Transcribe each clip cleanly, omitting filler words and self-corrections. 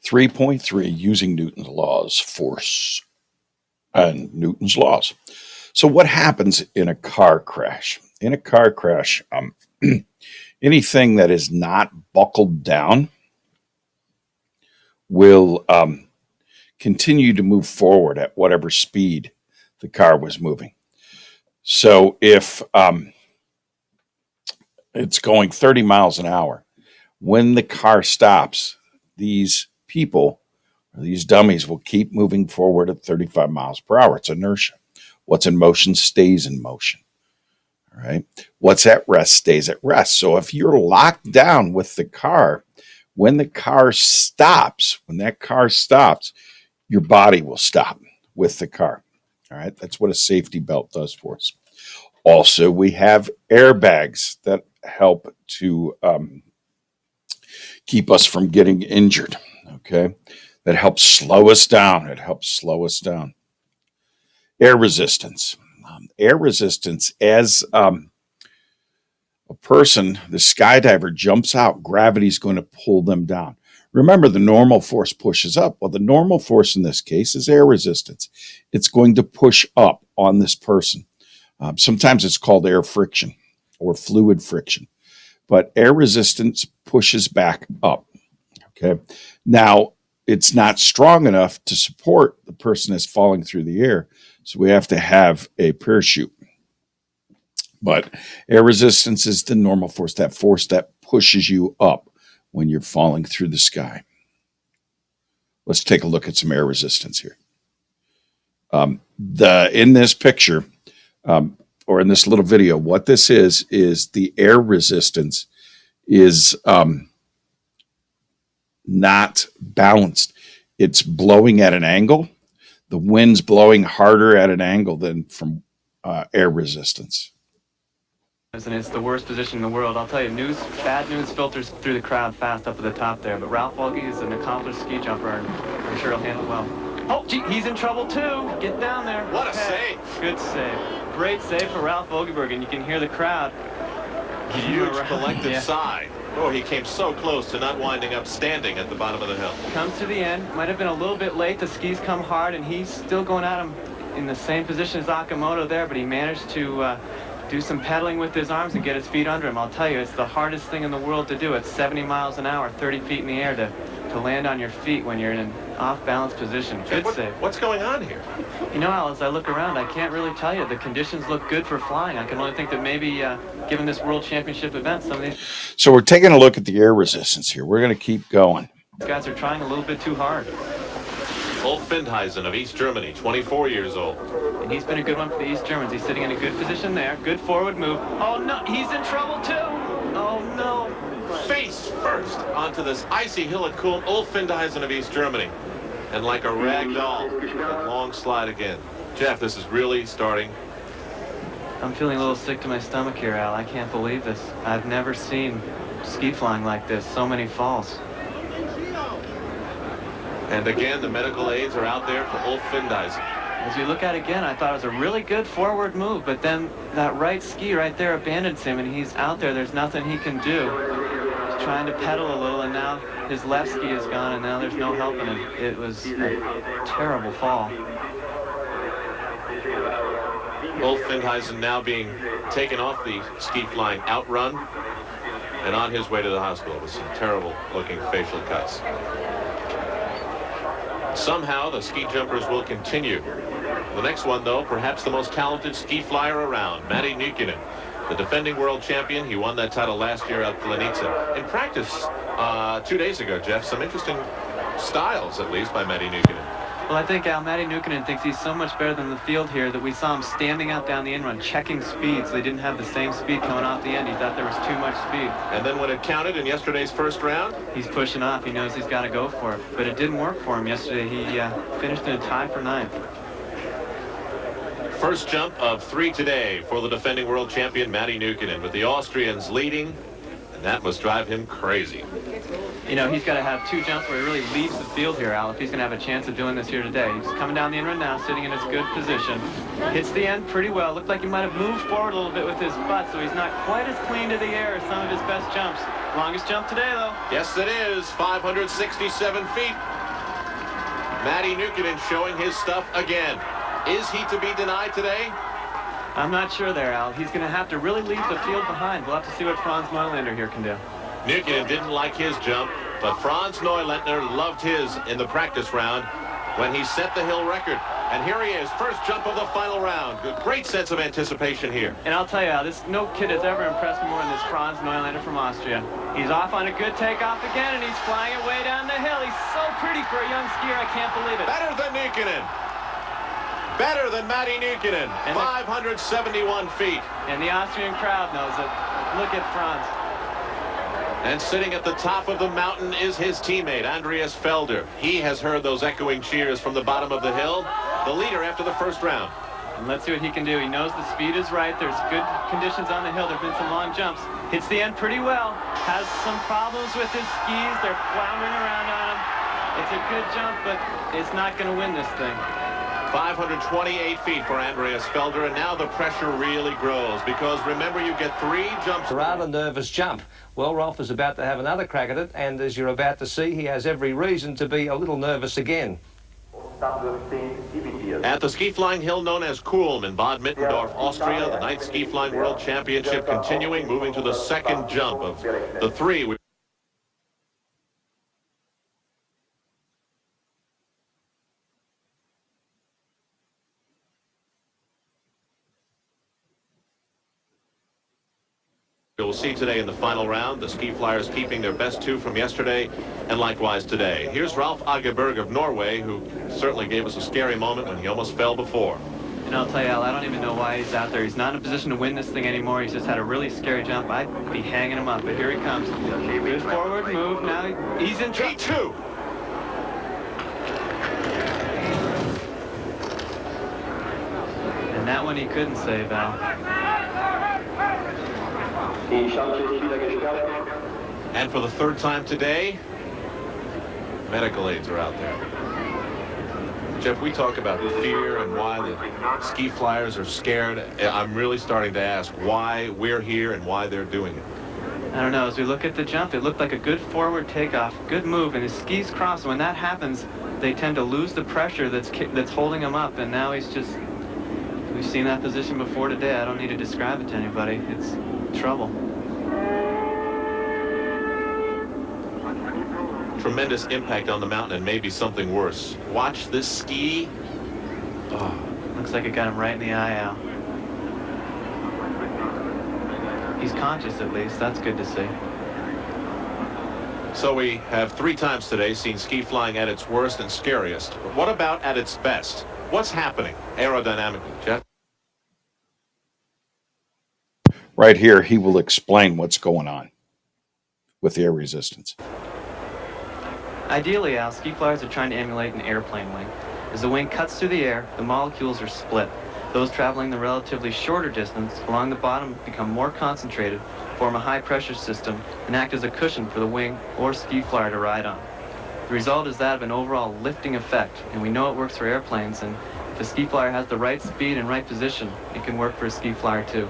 3.3, using Newton's laws, force and Newton's laws. So what happens in a car crash? In a car crash, anything that is not buckled down will continue to move forward at whatever speed the car was moving. So if it's going 30 miles an hour, when the car stops, these people, these dummies, will keep moving forward at 35 miles per hour. It's inertia. What's in motion stays in motion. All right. What's at rest stays at rest. So if you're locked down with the car, when that car stops, your body will stop with the car. All right. That's what a safety belt does for us. Also, we have airbags that help to keep us from getting injured. Okay. That helps slow us down. Air resistance. As a person, the skydiver jumps out, gravity's going to pull them down. Remember, the normal force pushes up. Well, the normal force in this case is air resistance. It's going to push up on this person. Sometimes it's called air friction or fluid friction, but air resistance pushes back up. Okay. Now, it's not strong enough to support the person as falling through the air, so we have to have a parachute. But air resistance is the normal force that pushes you up when you're falling through the sky. Let's take a look at some air resistance here. In this picture, or in this little video, what this is the air resistance is not balanced. It's blowing at an angle. The wind's blowing harder at an angle than from air resistance. And it's the worst position in the world. I'll tell you, bad news filters through the crowd fast up at the top there. But Ralph Voge is an accomplished ski jumper, and I'm sure he'll handle it well. Oh, gee, he's in trouble too. Get down there. What a save. Good save. Great save for Ralph Vogeberg, and you can hear the crowd. Huge collective sigh. Oh, he came so close to not winding up standing at the bottom of the hill. Comes to the end. Might have been a little bit late. The skis come hard, and he's still going at him in the same position as Akamoto there, but he managed to do some pedaling with his arms and get his feet under him. I'll tell you, it's the hardest thing in the world to do at 70 miles an hour, 30 feet in the air, to land on your feet when you're in an off-balance position. Good save. What's going on here? You know, Al, as I look around, I can't really tell you. The conditions look good for flying. I can only think that maybe, given this World Championship event, some of these... So we're taking a look at the air resistance here. We're going to keep going. These guys are trying a little bit too hard. Ulf Findheisen of East Germany, 24 years old. And he's been a good one for the East Germans. He's sitting in a good position there. Good forward move. Oh, no, he's in trouble, too. Oh, no. Face first onto this icy hill at Kulm. Ulf Findheisen of East Germany. And like a rag doll, a long slide again. Jeff, this is really starting. I'm feeling a little sick to my stomach here, Al. I can't believe this. I've never seen ski flying like this. So many falls. And again, the medical aids are out there for Ulf Findheisen. As you look at it again, I thought it was a really good forward move, but then that right ski right there abandons him, and he's out there. There's nothing he can do. He's trying to pedal a little, and now his left ski is gone, and now there's no helping him. It was a terrible fall. Ulf Findheisen now being taken off the ski flying outrun and on his way to the hospital with some terrible looking facial cuts. Somehow the ski jumpers will continue. The next one, though, perhaps the most talented ski flyer around, Matti Nykänen, the defending world champion. He won that title last year at Planica. In practice 2 days ago, Jeff, some interesting styles, at least, by Matti Nykänen. Well, I think Matti Nykänen thinks he's so much better than the field here that we saw him standing out down the in-run, checking speeds. They didn't have the same speed coming off the end. He thought there was too much speed. And then when it counted in yesterday's first round? He's pushing off. He knows he's got to go for it. But it didn't work for him yesterday. He finished in a tie for ninth. First jump of 3 today for the defending world champion, Matti Nykänen, with the Austrians leading, and that must drive him crazy. You know, he's got to have 2 jumps where he really leaves the field here, Al, if he's going to have a chance of doing this here today. He's coming down the in-run now, sitting in his good position. Hits the end pretty well. Looked like he might have moved forward a little bit with his butt, so he's not quite as clean to the air as some of his best jumps. Longest jump today, though. Yes, it is. 567 feet. Matti Nykänen showing his stuff again. Is he to be denied today? I'm not sure there, Al. He's going to have to really leave the field behind. We'll have to see what Franz Neulander here can do. Nykänen didn't like his jump, but Franz Neulander loved his in the practice round when he set the hill record. And here he is, first jump of the final round. Good, great sense of anticipation here. And I'll tell you, Al, no kid has ever impressed me more than this Franz Neulander from Austria. He's off on a good takeoff again, and he's flying it way down the hill. He's so pretty for a young skier, I can't believe it. Better than Nykänen. Better than Matti Nykänen. 571 feet. And the Austrian crowd knows it. Look at Franz. And sitting at the top of the mountain is his teammate, Andreas Felder. He has heard those echoing cheers from the bottom of the hill, the leader after the first round. And let's see what he can do. He knows the speed is right. There's good conditions on the hill. There have been some long jumps. Hits the end pretty well. Has some problems with his skis. They're floundering around on him. It's a good jump, but it's not going to win this thing. 528 feet for Andreas Felder, and now the pressure really grows because remember, you get 3 jumps. A rather nervous jump. Well, Rolf is about to have another crack at it, and as you're about to see, he has every reason to be a little nervous again. At the ski flying hill known as Kulm in Bad Mittendorf, Austria, the 9th Ski Flying World Championship continuing, moving to the second jump of the 3. You'll see today in the final round, the ski flyers keeping their best 2 from yesterday, and likewise today. Here's Ralf Agerberg of Norway, who certainly gave us a scary moment when he almost fell before. And I'll tell you, Al, I don't even know why he's out there. He's not in a position to win this thing anymore. He's just had a really scary jump. I'd be hanging him up, but here he comes. Good forward move. Now he's in trouble. G2. And that one he couldn't save, Al. And for the 3rd time today, medical aids are out there. Jeff, we talk about fear and why the ski flyers are scared. I'm really starting to ask why we're here and why they're doing it. I don't know. As we look at the jump, it looked like a good forward takeoff, good move, and his skis cross. When that happens, they tend to lose the pressure that's holding him up, and now he's just... We've seen that position before today. I don't need to describe it to anybody. It's trouble. Tremendous impact on the mountain and maybe something worse. Watch this ski. Oh, looks like it got him right in the eye, Al. He's conscious at least. That's good to see. So we have 3 times today seen ski flying at its worst and scariest. But what about at its best? What's happening aerodynamically, Jeff? Right here, he will explain what's going on with air resistance. Ideally, Al, ski flyers are trying to emulate an airplane wing. As the wing cuts through the air, the molecules are split. Those traveling the relatively shorter distance along the bottom become more concentrated, form a high-pressure system, and act as a cushion for the wing or ski flyer to ride on. The result is that of an overall lifting effect, and we know it works for airplanes, and if a ski flyer has the right speed and right position, it can work for a ski flyer too.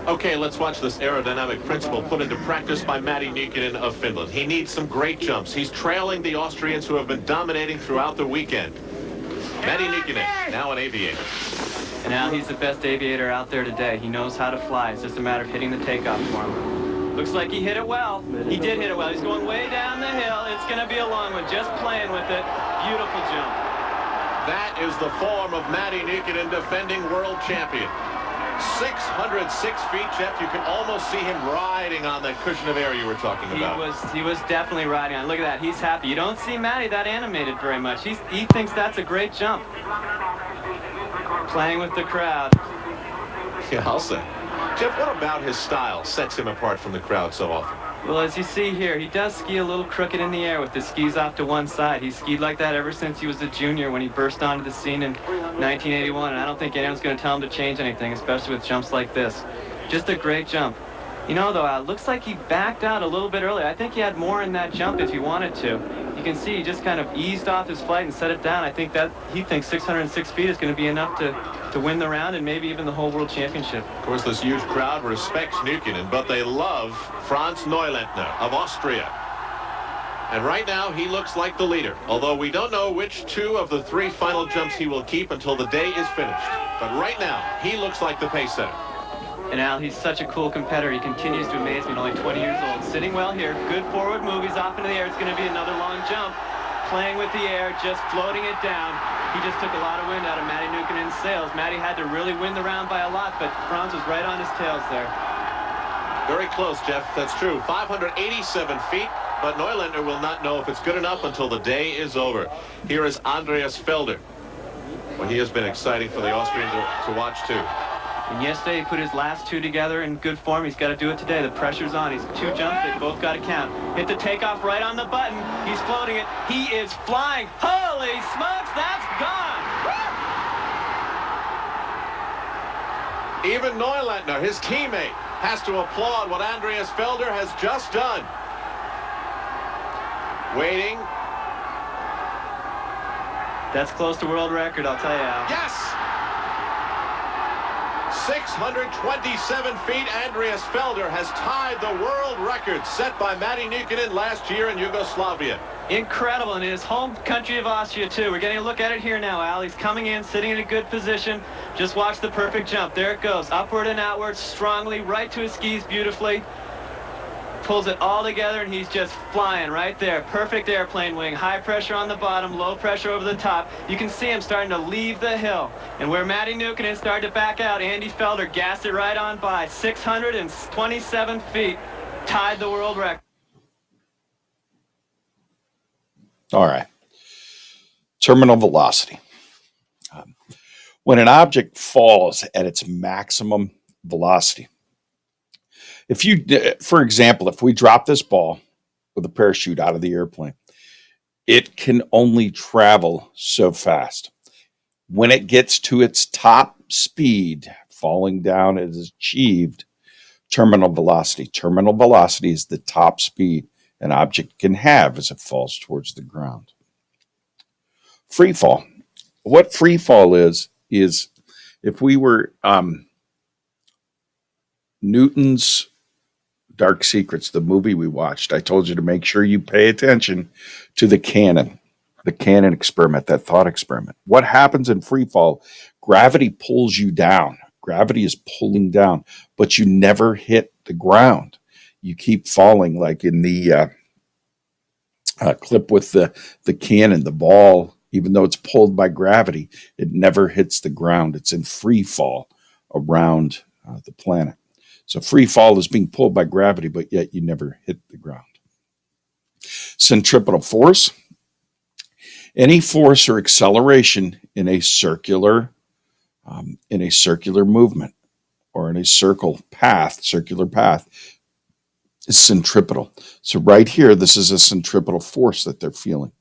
Okay, let's watch this aerodynamic principle put into practice by Matti Nykänen of Finland. He needs some great jumps. He's trailing the Austrians who have been dominating throughout the weekend. Matti Nykänen, now an aviator. And now he's the best aviator out there today. He knows how to fly. It's just a matter of hitting the takeoff for him. Looks like he hit it well. He did hit it well. He's going way down the hill. It's going to be a long one. Just playing with it. Beautiful jump. That is the form of Matti Nykänen, defending world champion. 606 feet, Jeff. You can almost see him riding on that cushion of air you were talking about. He was definitely riding on. Look at that. He's happy. You don't see Matti that animated very much. He thinks that's a great jump. Playing with the crowd. Yeah, I'll say. Jeff, what about his style sets him apart from the crowd so often? Well, as you see here, he does ski a little crooked in the air with his skis off to one side. He's skied like that ever since he was a junior when he burst onto the scene in 1981, and I don't think anyone's going to tell him to change anything, especially with jumps like this. Just a great jump. You know, though, it looks like he backed out a little bit early. I think he had more in that jump if he wanted to. You can see he just kind of eased off his flight and set it down. I think that he thinks 606 feet is going to be enough to win the round and maybe even the whole world championship. Of course, this huge crowd respects Nukkinen, but they love Franz Neulentner of Austria. And right now, he looks like the leader, although we don't know which 2 of the 3 final jumps he will keep until the day is finished. But right now, he looks like the pace setter. And Al, he's such a cool competitor. He continues to amaze me at only 20 years old. Sitting well here, good forward move. He's off into the air. It's going to be another long jump. Playing with the air, just floating it down. He just took a lot of wind out of Matti Nukkinen's sails. Matti had to really win the round by a lot, but Franz was right on his tails there. Very close, Jeff. That's true. 587 feet, but Neulentner will not know if it's good enough until the day is over. Here is Andreas Felder. Well, he has been exciting for the Austrian to watch, too. And yesterday he put his last 2 together in good form. He's got to do it today. The pressure's on. He's 2 jumps. They both got to count. Hit the takeoff right on the button. He's floating it. He is flying. Holy smokes, that's gone! Even Neulentner, his teammate, has to applaud what Andreas Felder has just done. Waiting. That's close to world record, I'll tell you, Al. Yes! 627 feet. Andreas Felder has tied the world record set by Matti Nukkinen last year in Yugoslavia. Incredible, and in his home country of Austria, too. We're getting a look at it here now, Al. He's coming in, sitting in a good position. Just watch the perfect jump. There it goes, upward and outward, strongly, right to his skis beautifully. Pulls it all together, and he's just flying right there. Perfect airplane wing. High pressure on the bottom, low pressure over the top. You can see him starting to leave the hill. And where Matti Nukkinen started to back out, Andy Felder gassed it right on by. 627 feet. Tied the world record. All right. Terminal velocity. When an object falls at its maximum velocity, for example, if we drop this ball with a parachute out of the airplane, it can only travel so fast. When it gets to its top speed, falling down, it is achieved terminal velocity. Terminal velocity is the top speed an object can have as it falls towards the ground. Free fall. What free fall is if we were Newton's Dark Secrets, the movie we watched, I told you to make sure you pay attention to the Cannon experiment, that thought experiment. What happens in free fall? Gravity pulls you down. Gravity is pulling down, but you never hit the ground. You keep falling, like in the clip with the cannon, the ball, even though it's pulled by gravity, it never hits the ground. It's in free fall around the planet. So free fall is being pulled by gravity, but yet you never hit the ground. Centripetal force. Any force or acceleration in a circular movement or in a circular path is centripetal. So right here, this is a centripetal force that they're feeling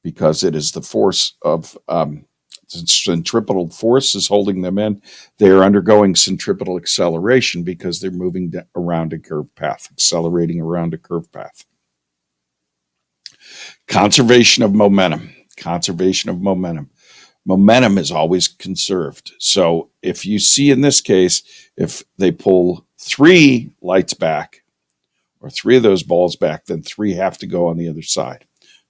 because it is the force of centripetal force is holding them in. They are undergoing centripetal acceleration because they're moving around a curved path, accelerating around a curved path. Conservation of momentum. Momentum is always conserved. So if you see in this case, if they pull 3 lights back or 3 of those balls back, then 3 have to go on the other side.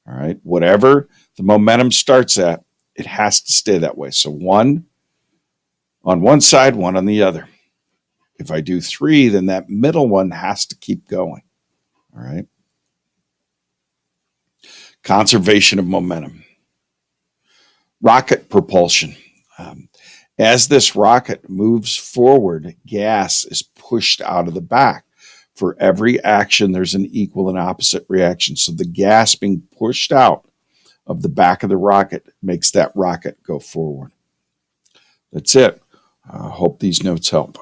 All right. Whatever the momentum starts at, it has to stay that way. So 1 on one side, 1 on the other. If I do 3, then that middle one has to keep going. All right. Conservation of momentum. Rocket propulsion. As this rocket moves forward, gas is pushed out of the back. For every action, there's an equal and opposite reaction. So the gas being pushed out of the back of the rocket makes that rocket go forward. That's it. I hope these notes help.